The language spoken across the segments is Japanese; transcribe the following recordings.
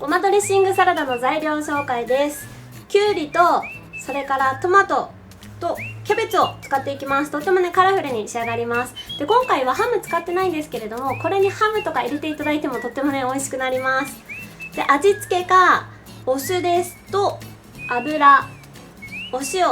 ごまドレッシングサラダの材料紹介です。きゅうりとそれからトマトとキャベツを使っていきます。とってもねカラフルに仕上がります。で今回はハム使ってないんですけれども、これにハムとか入れていただいてもとってもね美味しくなります。で味付けがお酢ですと油、お塩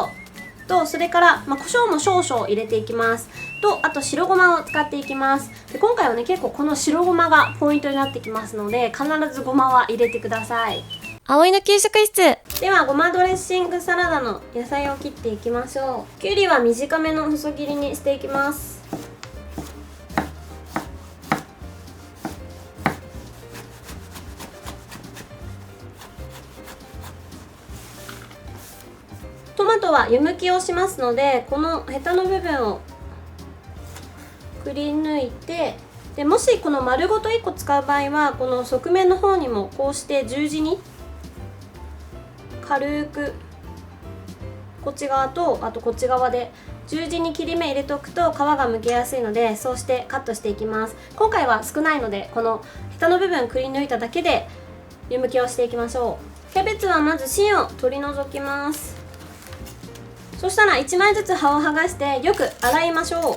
とそれから胡椒も少々入れていきますと、あと白ごまを使っていきます。で今回はね結構この白ごまがポイントになってきますので、必ずごまは入れてください。葵の給食室。ではごまドレッシングサラダの野菜を切っていきましょう。きゅうりは短めの細切りにしていきます。トマトは湯むきをしますので、このヘタの部分をくり抜いて、でもしこの丸ごと1個使う場合はこの側面の方にもこうして十字に軽くこっち側とあとこっち側で十字に切り目入れておくと皮がむけやすいので、そうしてカットしていきます。今回は少ないのでこのヘタの部分くり抜いただけで湯むきをしていきましょう。キャベツはまず芯を取り除きます。そしたら1枚ずつ葉を剥がしてよく洗いましょう。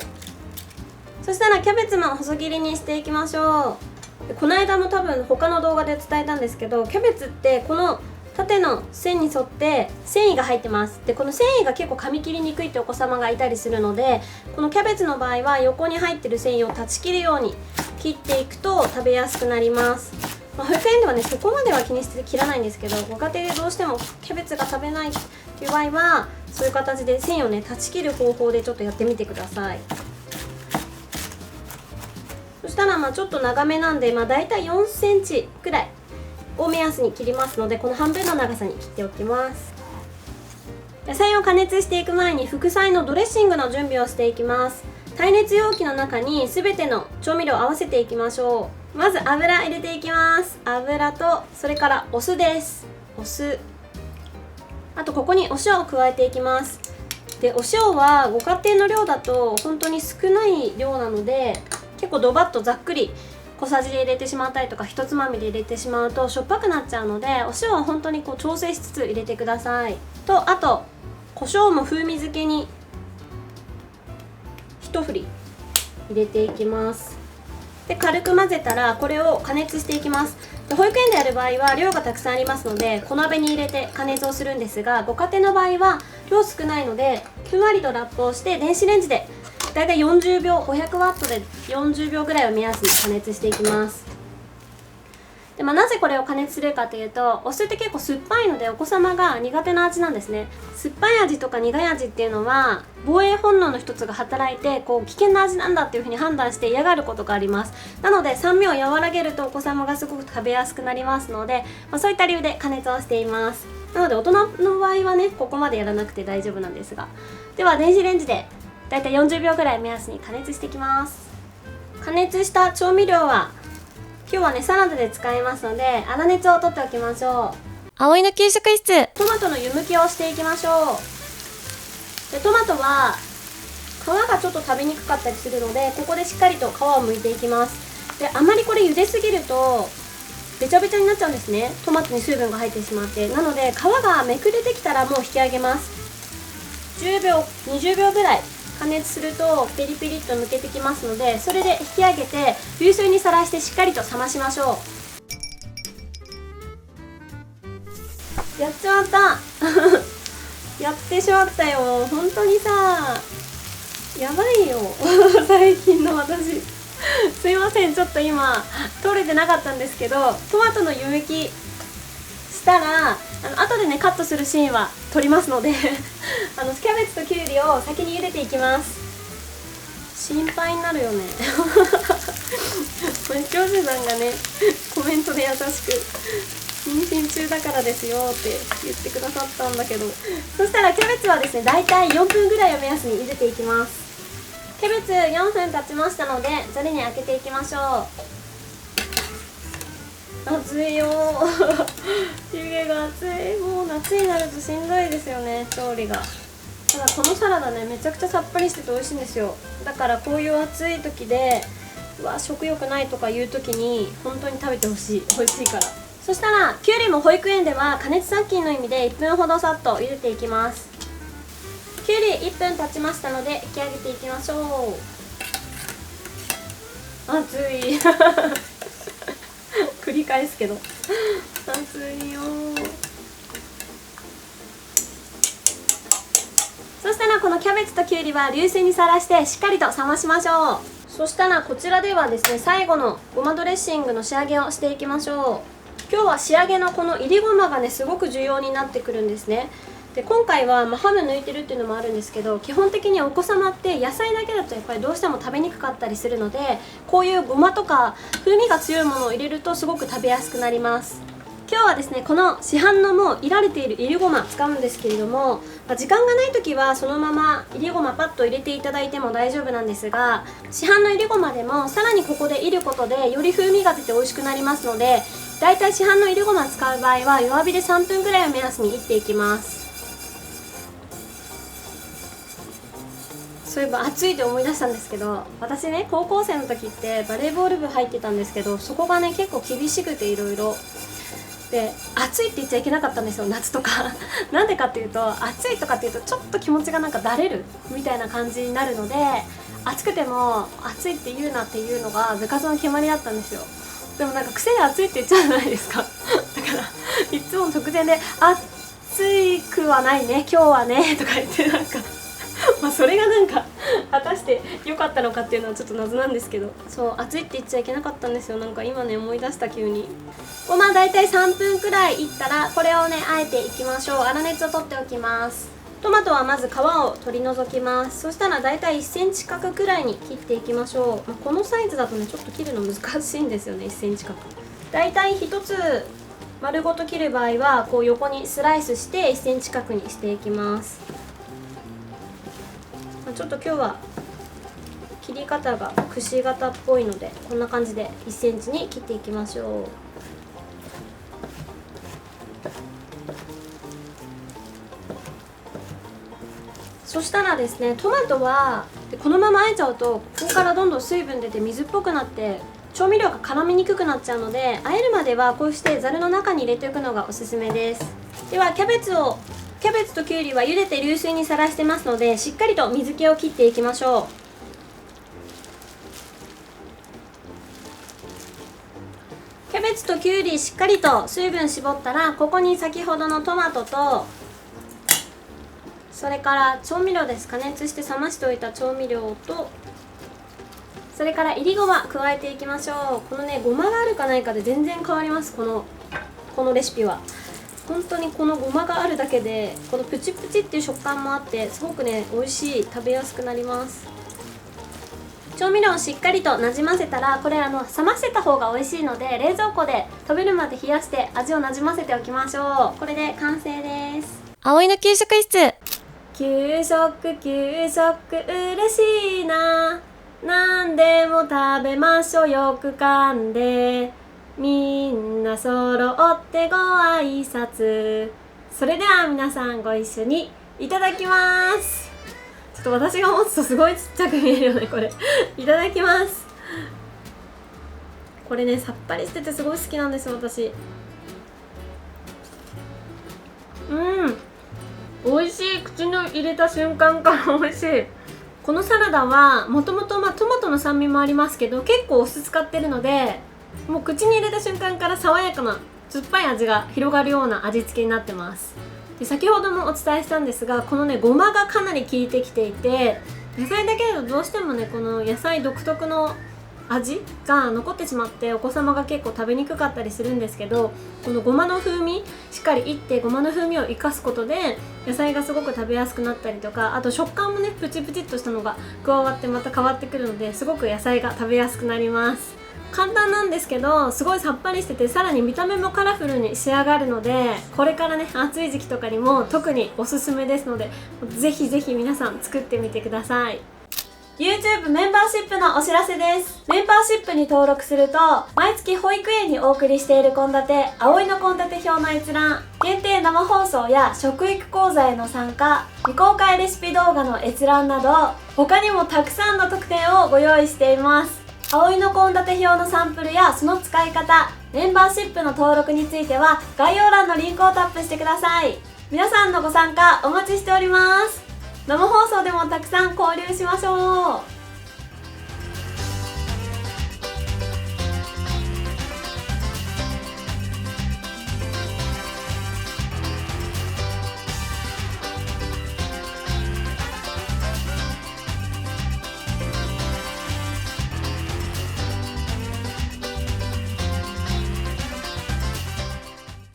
そしたらキャベツも細切りにしていきましょう。でこの間も多分他の動画で伝えたんですけど、キャベツってこの縦の線に沿って繊維が入ってます。でこの繊維が結構噛み切りにくいってお子様がいたりするので、このキャベツの場合は横に入ってる繊維を断ち切るように切っていくと食べやすくなります。保育園ではねそこまでは気にして切らないんですけど、ご家庭でどうしてもキャベツが食べないっていう場合はそういう形で繊維をね断ち切る方法でちょっとやってみてください。そしたらちょっと長めなんで、だいたい4センチくらいを目安に切りますので、この半分の長さに切っておきます。野菜を加熱していく前に副菜のドレッシングの準備をしていきます。耐熱容器の中に全ての調味料を合わせていきましょう。まず油入れていきます。油とそれからお酢です。お酢、あとここにお塩を加えていきます。でお塩はご家庭の量だと本当に少ない量なので、結構ドバッとざっくり小さじで入れてしまったりとか一つまみで入れてしまうとしょっぱくなっちゃうので、お塩は本当に調整しつつ入れてください。とあと胡椒も風味付けに一振り入れていきます。で軽く混ぜたらこれを加熱していきます。で保育園でやる場合は量がたくさんありますので小鍋に入れて加熱をするんですが、ご家庭の場合は量少ないのでふんわりとラップをして電子レンジでだいたい40秒、500ワットで40秒ぐらいを目安に加熱していきます。でなぜこれを加熱するかというと、お酢って結構酸っぱいのでお子様が苦手な味なんですね。酸っぱい味とか苦い味っていうのは防衛本能の一つが働いて危険な味なんだっていうふうに判断して嫌がることがあります。なので酸味を和らげるとお子様がすごく食べやすくなりますので、そういった理由で加熱をしています。なので大人の場合はねここまでやらなくて大丈夫なんですが、では電子レンジでだいたい40秒ぐらい目安に加熱していきます。加熱した調味料は今日はねサラダで使いますので粗熱を取っておきましょう。葵の給食室。トマトの湯むきをしていきましょう。でトマトは皮がちょっと食べにくかったりするので、ここでしっかりと皮を剥いていきます。であまりこれ茹ですぎるとべちゃべちゃになっちゃうんですね。トマトに水分が入ってしまって。なので皮がめくれてきたらもう引き上げます。10秒20秒ぐらい加熱するとペリペリっと抜けてきますので、それで引き上げて流水にさらしてしっかりと冷ましましょう。やっちまったやってしまったよ。本当にさやばいよ最近の私すいません、ちょっと今取れてなかったんですけど、トマトの湯むきしたら後でねカットするシーンは撮りますのでキャベツときゅうりを先に茹でていきます。心配になるよねこれ教授さんがねコメントで優しく妊娠中だからですよって言ってくださったんだけど、そしたらキャベツはですねだいたい4分ぐらいを目安に茹でていきます。キャベツ4分経ちましたのでざるにあけていきましょう。暑いよ湯気が熱い。もう夏になるとしんどいですよね調理が。ただこのサラダねめちゃくちゃさっぱりしてて美味しいんですよ。だからこういう暑い時でうわ食欲ないとかいう時に本当に食べてほしい。美味しいから。そしたらきゅうりも保育園では加熱殺菌の意味で1分ほどさっと茹でていきます。きゅうり1分経ちましたので引き上げていきましょう。熱い繰り返すけど熱いよ。そしたらこのキャベツときゅうりは流水にさらしてしっかりと冷ましましょう。そしたらこちらではですね、最後のごまドレッシングの仕上げをしていきましょう。今日は仕上げのこのいりごまがねすごく重要になってくるんですね。で今回は、ハム抜いてるっていうのもあるんですけど、基本的にお子様って野菜だけだとやっぱりどうしても食べにくかったりするので、こういうごまとか風味が強いものを入れるとすごく食べやすくなります。今日はですねこの市販のもういられているいりごま使うんですけれども、時間がない時はそのままいりごまパッと入れていただいても大丈夫なんですが、市販のいりごまでもさらにここでいることでより風味が出て美味しくなりますので、だいたい市販のいりごま使う場合は弱火で3分ぐらいを目安にいっていきます。そういえば暑いって思い出したんですけど、私ね高校生の時ってバレーボール部入ってたんですけど、そこがね結構厳しくていろいろで暑いって言っちゃいけなかったんですよ、夏とかなんでかっていうと、暑いとかっていうとちょっと気持ちがなんかだれるみたいな感じになるので、暑くても暑いって言うなっていうのが部活の決まりだったんですよ。でもなんか癖で暑いって言っちゃうじゃないですかだからいつも直前で暑くはないね今日はねとか言ってなんかそれがなんか果たして良かったのかっていうのはちょっと謎なんですけど、そう暑いって言っちゃいけなかったんですよ。なんか今ね思い出した急に。ごまだいたい3分くらいいったらこれをねあえていきましょう。粗熱を取っておきます。トマトはまず皮を取り除きます。そしたらだいたい1センチ角くらいに切っていきましょう。このサイズだとねちょっと切るの難しいんですよね、1センチ角。だいたい1つ丸ごと切る場合はこう横にスライスして1センチ角にしていきます。ちょっと今日は切り方がくし形っぽいのでこんな感じで1センチに切っていきましょう。そしたらですね、トマトはこのままあえちゃうとここからどんどん水分出て水っぽくなって調味料が絡みにくくなっちゃうので、あえるまではこうしてざるの中に入れておくのがおすすめです。ではキャベツときゅうりは茹でて流水にさらしてますので、しっかりと水気を切っていきましょう。キャベツときゅうりしっかりと水分絞ったら、ここに先ほどのトマトとそれから調味料です。加熱して冷ましておいた調味料とそれからいりごま加えていきましょう。このねごまがあるかないかで全然変わります。このレシピは本当にこのごまがあるだけでこのプチプチっていう食感もあってすごくね美味しい、食べやすくなります。調味料をしっかりとなじませたら、これ冷ませた方が美味しいので冷蔵庫で食べるまで冷やして味をなじませておきましょう。これで完成です。葵の給食室。給食嬉しいな、何でも食べましょうよく噛んで、みんな揃ってご挨拶。それでは皆さんご一緒にいただきます。ちょっと私が持つとすごいちっちゃく見えるよねこれいただきます。これねさっぱりしててすごい好きなんですよ私。美味しい。口に入れた瞬間から美味しい。このサラダはもともとトマトの酸味もありますけど結構お酢使ってるので、もう口に入れた瞬間から爽やかな酸っぱい味が広がるような味付けになってます。で先ほどもお伝えしたんですが、このねごまがかなり効いてきていて、野菜だけだとどうしてもねこの野菜独特の味が残ってしまってお子様が結構食べにくかったりするんですけど、このごまの風味しっかりいってごまの風味を生かすことで野菜がすごく食べやすくなったりとか、あと食感もねプチプチっとしたのが加わってまた変わってくるので、すごく野菜が食べやすくなります。簡単なんですけどすごいさっぱりしてて、さらに見た目もカラフルに仕上がるので、これからね暑い時期とかにも特におすすめですので、ぜひぜひ皆さん作ってみてください。YouTube メンバーシップのお知らせです。メンバーシップに登録すると毎月保育園にお送りしている献立葵の献立表の閲覧、限定生放送や食育講座への参加、未公開レシピ動画の閲覧など他にもたくさんの特典をご用意しています。葵の献立表のサンプルやその使い方、メンバーシップの登録については概要欄のリンクをタップしてください。皆さんのご参加お待ちしております。生放送でもたくさん交流しましょう。